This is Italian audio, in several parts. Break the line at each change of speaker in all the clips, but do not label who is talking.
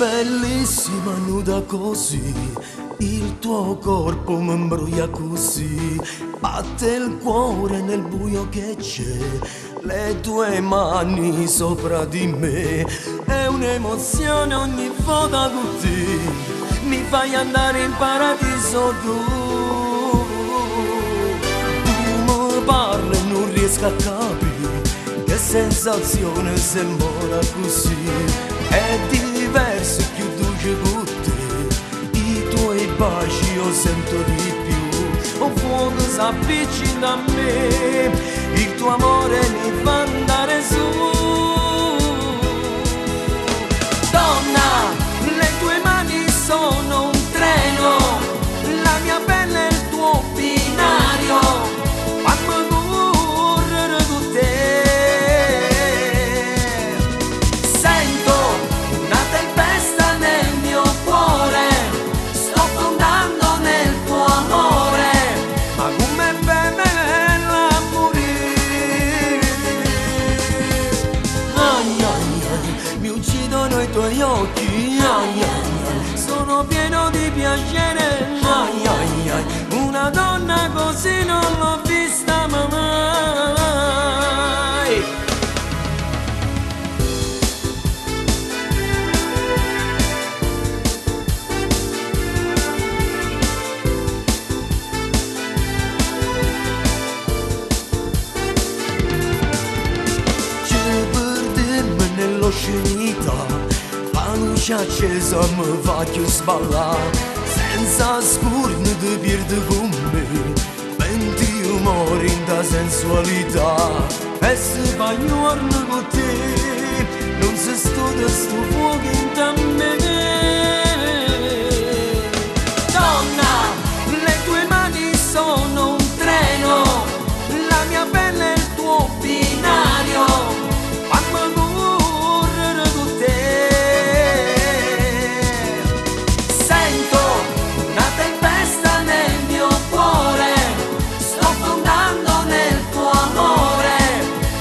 Bellissima nuda così, il tuo corpo mi imbruglia così, batte il cuore nel buio che c'è, le tue mani sopra di me, è un'emozione ogni volta con te, mi fai andare in paradiso tu. Tu mi parli e non riesco a capire che sensazione se mora così, è diverso più dolce con te, i tuoi baci io sento di più, un fuoco s'avvicina a me, il tuo amore mi fa andare su. Donna, le tue mani sono un treno, la mia pelle è il tuo binario, fammi correre con te. Sento una tempesta nel mio cuore, sto affondando nel tuo amore, ma come bella a morire. Ai ai ai, mi uccidono i tuoi occhi, ai ai ai, sono pieno di piacere, ai ai ai, una donna così non l'ho vista mai. Ci perdemmo nell'oscenità, la luce accesa mi fa più sballare, senza scurne ti perdi con me, venti umori in da sensualità, e se fa giorno con te, non si studia sto fuoco in da me. Donna, le tue mani sono un treno, la mia pelle è il tuo binario, fammi correre con te. Sento una tempesta nel mio cuore, sto affondando nel tuo amore,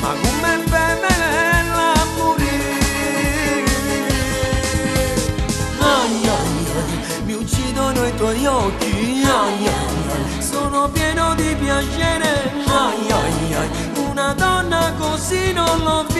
ma come bella a morire. Ai ai ai, mi uccidono i tuoi occhi, ai ai ai, sono pieno di piacere, ai ai ai, una donna così non l'ho vista